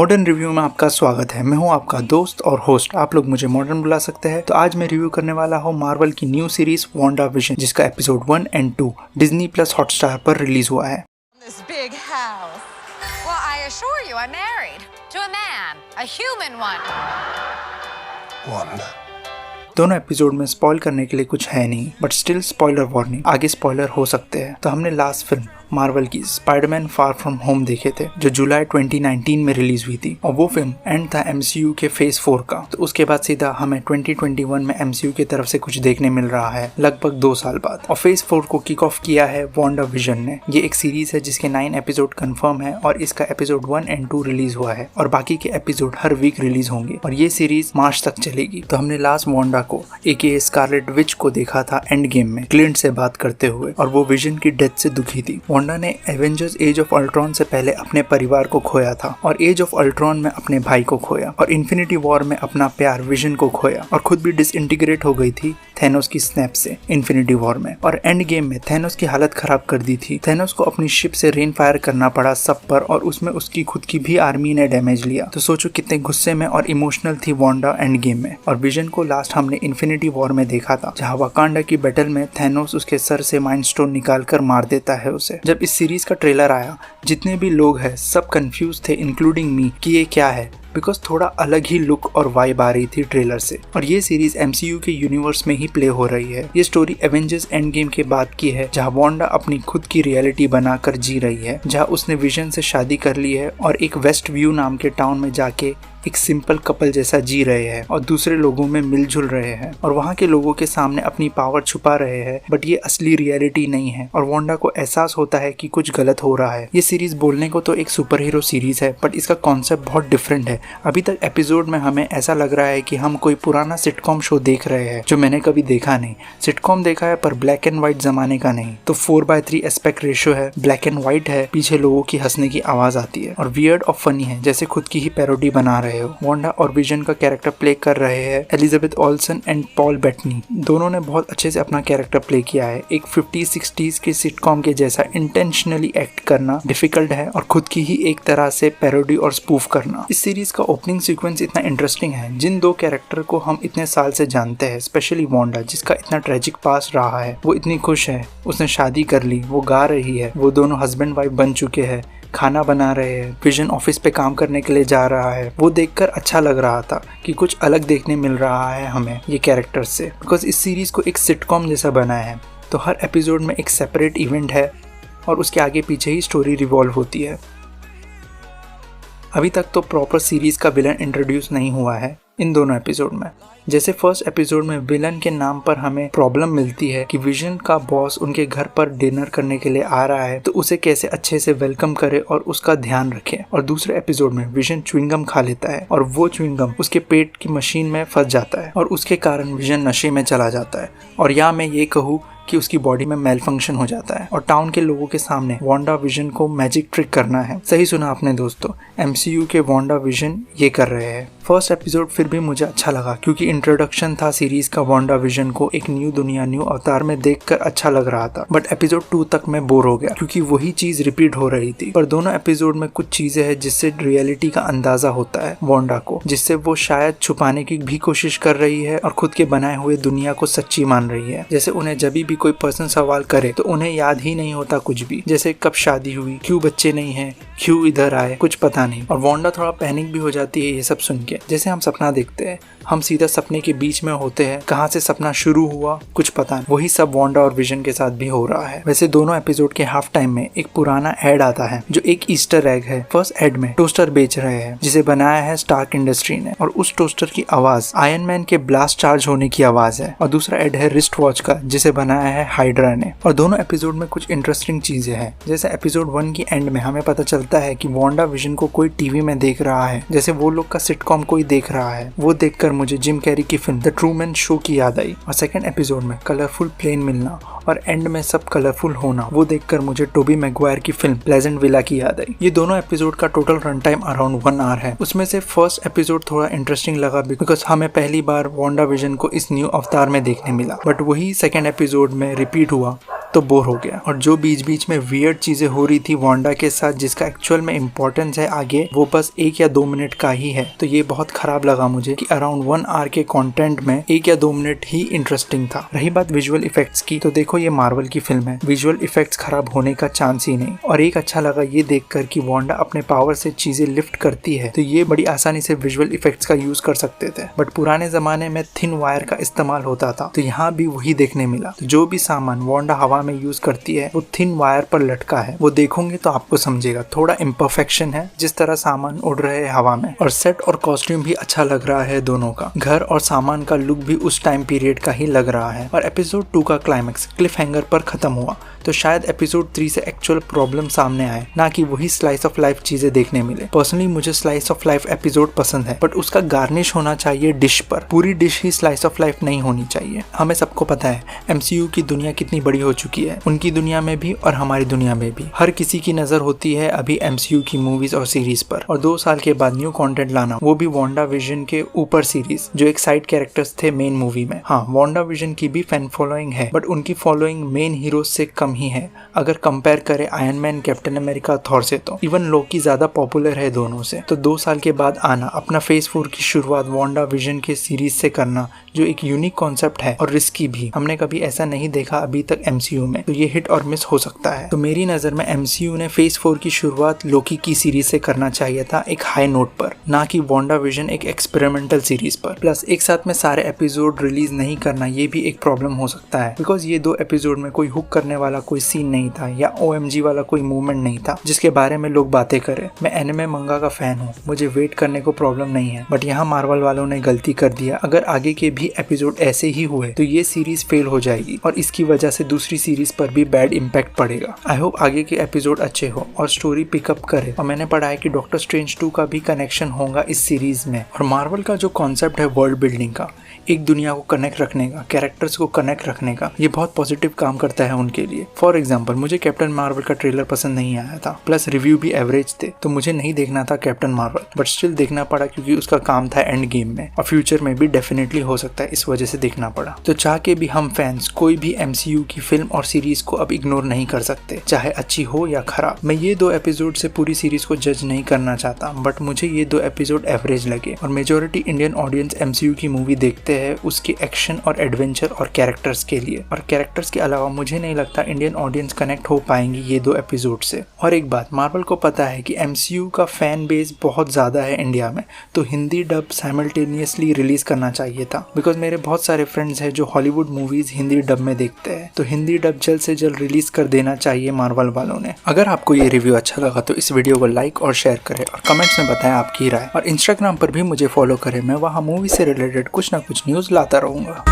Modern review में आपका स्वागत है। मैं हूं आपका दोस्त और होस्ट। आप लोग मुझे मॉडर्न बुला सकते हैं। तो आज मैं रिव्यू करने वाला हूं मार्वल की न्यू सीरीज वांडा विजन, जिसका episode 1 and 2 Disney plus Hotstar पर रिलीज हुआ है। This big house. Well, I assure you, I'm married to a man, a human one. Wanda. दोनों एपिसोड में स्पॉइल करने के लिए कुछ है नहीं, बट स्टिल स्पॉइलर वार्निंग, आगे स्पॉइलर हो सकते हैं। तो हमने लास्ट फिल्म मार्वल की स्पाइडरमैन फार फ्रॉम होम देखे थे, जो जुलाई 2019 में रिलीज हुई थी, और वो फिल्म एंड था एमसीयू के फेज 4 का। तो उसके बाद सीधा हमें 2021 में एमसीयू की तरफ से कुछ देखने मिल रहा है, लगभग 2 साल बाद। और फेज 4 को किक ऑफ किया है वांडा विजन ने। ये एक सीरीज है जिसके 9 एपिसोड कंफर्म है, और इसका एपिसोड 1 एंड 2 रिलीज हुआ है, और बाकी के एपिसोड हर वीक रिलीज होंगे, और ये सीरीज मार्च तक चलेगी। तो हमने लास्ट वांडा को एके स्कारलेट विच को देखा था एंड गेम में क्लिंट से बात करते हुए, और वो विजन की डेथ से दुखी थी। वांडा ने एवेंजर्स एज ऑफ अल्ट्रॉन से पहले अपने परिवार को खोया था, और एज ऑफ अल्ट्रॉन में अपने भाई को खोया, और इन्फिनिटी वॉर में अपना प्यार विजन को खोया, और खुद भी डिसइंटीग्रेट हो गई थी थैनोस की स्नैप से इन्फिनिटी वॉर में। और एंड गेम में थैनोस की हालत खराब कर दी थी। थैनोस को अपनी शिप से रेन फायर करना पड़ा सब पर, और उसमें उसकी खुद की भी आर्मी ने डैमेज लिया। तो सोचो कितने गुस्से में और इमोशनल थी वांडा एंड गेम में। और विजन को लास्ट हमने इन्फिनिटी वॉर में देखा था, जहाँ वाकांडा की बैटल में थैनोस उसके सर से माइंड स्टोन निकाल कर मार देता है उसे। जब इस सीरीज का ट्रेलर आया, जितने भी लोग हैं सब कंफ्यूज थे, इंक्लूडिंग मी, कि ये क्या है, बिकॉज थोड़ा अलग ही लुक और वाइब आ रही थी ट्रेलर से। और ये सीरीज एमसीयू के यूनिवर्स में ही प्ले हो रही है। ये स्टोरी एवेंजर्स एंड गेम के बाद की है, जहाँ वांडा अपनी खुद की रियलिटी बनाकर जी रही है, जहाँ उसने विजन से शादी कर ली है, और एक वेस्ट व्यू नाम के टाउन में जाके एक सिंपल कपल जैसा जी रहे हैं, और दूसरे लोगों में मिलजुल रहे हैं, और वहाँ के लोगों के सामने अपनी पावर छुपा रहे हैं। बट ये असली रियलिटी नहीं है, और वांडा को एहसास होता है कि कुछ गलत हो रहा है। ये सीरीज बोलने को तो एक सुपर हीरो सीरीज है, बट इसका कॉन्सेप्ट बहुत डिफरेंट है। अभी तक एपिसोड में हमें ऐसा लग रहा है कि हम कोई पुराना सिटकॉम शो देख रहे हैं, जो मैंने कभी देखा नहीं। सिटकॉम देखा है पर ब्लैक एंड व्हाइट जमाने का नहीं। तो 4:3 एस्पेक्ट रेशियो है, ब्लैक एंड व्हाइट है, पीछे लोगों की हंसने की आवाज आती है, और वियर्ड और फनी है, जैसे खुद की ही पैरोडी बना रहे हो। वांडा और विजन का कैरेक्टर प्ले कर रहे हैं Elizabeth Olsen and Paul Bettany. दोनों ने बहुत अच्छे से अपना कैरेक्टर प्ले किया है। एक 50s-60s के सिटकॉम के जैसा इंटेंशनली एक्ट करना डिफिकल्ट है, और खुद की ही एक तरह से पैरोडी और स्पूफ करना। इस सीरीज का ओपनिंग सीक्वेंस इतना इंटरेस्टिंग है। जिन 2 कैरेक्टर को हम इतने साल से जानते हैं, स्पेशली वांडा जिसका इतना ट्रेजिक पास रहा है, वो इतनी खुश है, उसने शादी कर ली, वो गा रही है, वो दोनों हस्बैंड वाइफ बन चुके हैं, खाना बना रहे हैं, विजन ऑफिस पे काम करने के लिए जा रहा है। वो देखकर अच्छा लग रहा था कि कुछ अलग देखने मिल रहा है हमें ये कैरेक्टर से, बिकॉज इस सीरीज को एक सिटकॉम जैसा बनाया है। तो हर एपिसोड में एक सेपरेट इवेंट है, और उसके आगे पीछे ही स्टोरी रिवॉल्व होती है। अभी तक तो प्रॉपर सीरीज का विलन इंट्रोड्यूस नहीं हुआ है इन दोनों एपिसोड में। जैसे फर्स्ट एपिसोड में विलन के नाम पर हमें प्रॉब्लम मिलती है कि विजन का बॉस उनके घर पर डिनर करने के लिए आ रहा है, तो उसे कैसे अच्छे से वेलकम करे और उसका ध्यान रखे। और दूसरे एपिसोड में विजन च्युइंगम खा लेता है, और वो च्युइंगम उसके पेट की मशीन में फंस जाता है, और उसके कारण विजन नशे में चला जाता है। और या मैं ये कहूँ कि उसकी बॉडी में मेल फंक्शन हो जाता है, और टाउन के लोगों के सामने वांडा विजन को मैजिक ट्रिक करना है। सही सुना आपने दोस्तों, एमसीयू के वांडा विजन ये कर रहे हैं। फर्स्ट एपिसोड फिर भी मुझे अच्छा लगा, क्योंकि इंट्रोडक्शन था सीरीज का वांडा विजन को एक न्यू दुनिया, न्यू अवतार में देखकर अच्छा लग रहा था। बट एपिसोड 2 तक मैं बोर हो गया, क्योंकि वही चीज रिपीट हो रही थी। पर दोनों एपिसोड में कुछ चीजें हैं जिससे रियलिटी का अंदाजा होता है वांडा को, जिससे वो शायद छुपाने की भी कोशिश कर रही है, और खुद के बनाए हुए दुनिया को सच्ची मान रही है। जैसे उन्हें जब भी कोई पर्सन सवाल करे तो उन्हें याद ही नहीं होता कुछ भी, जैसे कब शादी हुई, क्यों बच्चे नहीं हैं, क्यों इधर आए, कुछ पता नहीं। और वांडा थोड़ा पैनिक भी हो जाती है ये सब सुन के। जैसे हम सपना देखते हैं, हम सीधा सपने के बीच में होते हैं, कहाँ से सपना शुरू हुआ कुछ पता नहीं। वही सब वांडा और विजन के साथ भी हो रहा है। वैसे दोनों एपिसोड के हाफ टाइम में एक पुराना एड आता है, जो एक ईस्टर एग है। फर्स्ट एड में टोस्टर बेच रहे हैं, जिसे बनाया है स्टार्क इंडस्ट्री ने, और उस टोस्टर की आवाज आयरन मैन के ब्लास्ट चार्ज होने की आवाज है। और दूसरा एड है रिस्ट वॉच का, जिसे बनाया है हाइड्रा ने। और दोनों एपिसोड में कुछ इंटरेस्टिंग चीजें हैं। जैसे एपिसोड 1 की एंड में हमें पता चलता है कि वांडा विजन को कोई टीवी में देख रहा है, जैसे वो लोग का सिटकॉम कोई देख रहा है। वो देखकर मुझे जिम कैरी की फिल्म द ट्रूमैन शो की याद आई। और सेकंड एपिसोड में कलरफुल प्लेन मिलना और एंड में सब कलरफुल होना, वो देखकर मुझे टोबी मैगवायर की फिल्म प्लेजेंट विला की याद आई। ये दोनों एपिसोड का total run time around 1 hour है। उसमें से फर्स्ट एपिसोड थोड़ा इंटरेस्टिंग लगा, बिकॉज हमें पहली बार वांडा विजन को इस न्यू अवतार में देखने मिला। बट वही सेकंड एपिसोड में रिपीट हुआ तो बोर हो गया। और जो बीच बीच में वियर्ड चीजें हो रही थी वांडा के साथ जिसका एक्चुअल में इम्पोर्टेंस है आगे, वो बस 1 या 2 मिनट का ही है। तो ये बहुत खराब लगा मुझे कि अराउंड 1 आवर के कंटेंट में 1 या 2 मिनट ही इंटरेस्टिंग था। रही बात विजुअल इफेक्ट्स की, तो देखो ये मार्वल की फिल्म है, विजुअल इफेक्ट्स खराब होने का चांस ही नहीं। और एक अच्छा लगा ये देखकर कि वांडा अपने पावर से चीजें लिफ्ट करती है, तो ये बड़ी आसानी से विजुअल इफेक्ट्स का यूज कर सकते थे। बट पुराने जमाने में थिन वायर का इस्तेमाल होता था, तो यहाँ भी वही देखने मिला। तो जो भी सामान वांडा हवा में यूज करती है वो थिन वायर पर लटका है, वो देखोगे तो आपको समझेगा। थोड़ा इम्परफेक्शन है जिस तरह सामान उड़ रहे हैं हवा में। और सेट और कॉस्ट्यूम भी अच्छा लग रहा है दोनों का, घर और सामान का लुक भी उस टाइम पीरियड का ही लग रहा है। और एपिसोड 2 का क्लाइमेक्स क्लिफ हैंगर पर खत्म हुआ, तो शायद एपिसोड 3 से एक्चुअल प्रॉब्लम सामने आए, ना कि वही स्लाइस ऑफ लाइफ चीजें देखने मिले। पर्सनली मुझे स्लाइस ऑफ लाइफ एपिसोड पसंद है, बट उसका गार्निश होना चाहिए डिश पर, पूरी dish he slice of life नहीं होनी चाहिए। हमें सबको पता है MCU की दुनिया कितनी बड़ी हो चुकी है, उनकी दुनिया में भी और हमारी दुनिया में भी। हर किसी की नजर होती है अभी MCU की मूवीज और सीरीज पर, और 2 साल के बाद न्यू कंटेंट लाना, वो भी वांडा विजन के ऊपर सीरीज जो एक साइड कैरेक्टर्स थे मेन मूवी में। हाँ, वांडा विजन की भी फैन फॉलोइंग है, बट उनकी फॉलोइंग मेन हीरो से कम ही है अगर कंपेयर करें iron man, captain America, Thor से। तो इवन लोकी ज्यादा पॉपुलर है दोनों से। तो 2 साल के बाद आना, अपना फेज 4 की शुरुआत वांडा विजन के सीरीज से करना, जो एक यूनिक कॉन्सेप्ट है और रिस्की भी, हमने कभी ऐसा नहीं देखा अभी तक MCU में। तो ये हिट और मिस हो सकता है। तो मेरी नजर में MCU ने फेज 4 की शुरुआत लोकी की सीरीज से करना चाहिए था, एक हाई नोट पर, ना कि वांडा विजन एक एक्सपेरिमेंटल सीरीज पर। प्लस एक साथ में सारे एपिसोड रिलीज नहीं करना, ये भी एक प्रॉब्लम हो सकता है, बिकॉज ये 2 एपिसोड में कोई हुक करने वाला कोई सीन नहीं था या OMG वाला कोई मूवमेंट नहीं था जिसके बारे में लोग बातें करें। मैं एनिमे मंगा का फैन हूँ, मुझे वेट करने को प्रॉब्लम नहीं है, बट यहाँ मार्वल वालों ने गलती कर दिया। अगर आगे के भी एपिसोड ऐसे ही हुए तो ये सीरीज फेल हो जाएगी और इसकी वजह से दूसरी सीरीज पर भी बैड इम्पैक्ट पड़ेगा। आई होप आगे के एपिसोड अच्छे हो और स्टोरी पिकअप करे। और मैंने पढ़ा है कि डॉक्टर स्ट्रेंज 2 का भी कनेक्शन होगा इस सीरीज में। और मार्वल का जो कॉन्सेप्ट है वर्ल्ड बिल्डिंग का, एक दुनिया को कनेक्ट रखने का, कैरेक्टर्स को कनेक्ट रखने का, ये बहुत पॉजिटिव काम करता है उनके लिए। फॉर एग्जाम्पल, मुझे कैप्टन मार्वल का ट्रेलर पसंद नहीं आया था, प्लस रिव्यू भी एवरेज थे, तो मुझे नहीं देखना था कैप्टन मार्वल, बट स्टिल देखना पड़ा क्योंकि उसका काम था एंड गेम में, और फ्यूचर में भी डेफिनेटली हो सकता है, इस वजह से देखना पड़ा। तो चाह के भी हम फैंस कोई भी MCU की फिल्म और सीरीज को अब इग्नोर नहीं कर सकते, चाहे अच्छी हो या खराब। मैं ये 2 एपिसोड से पूरी सीरीज को जज नहीं करना चाहता, बट मुझे ये 2 एपिसोड एवरेज लगे। और मेजोरिटी इंडियन ऑडियंस MCU की मूवी देखते हैं उसके एक्शन और एडवेंचर और कैरेक्टर्स के लिए, और कैरेक्टर्स के अलावा मुझे नहीं लगता इंडियन ऑडियंस कनेक्ट हो पाएंगी ये 2 एपिसोड से। और एक बात, मार्वल को पता है कि MCU का फैन बेस बहुत ज्यादा है इंडिया में, तो हिंदी डब साइमल्टेनियसली रिलीज करना चाहिए था, बिकॉज मेरे बहुत सारे फ्रेंड्स हैं जो हॉलीवुड मूवीज हिंदी डब में देखते हैं, तो हिंदी डब जल्द से जल्द रिलीज कर देना चाहिए मार्वल वालों ने। अगर आपको ये रिव्यू अच्छा लगा तो इस वीडियो को लाइक और शेयर करें और कमेंट्स में बताएं आपकी राय, और इंस्टाग्राम पर भी मुझे फॉलो करें, मैं वहाँ मूवी से रिलेटेड कुछ ना कुछ न्यूज लाता रहूंगा।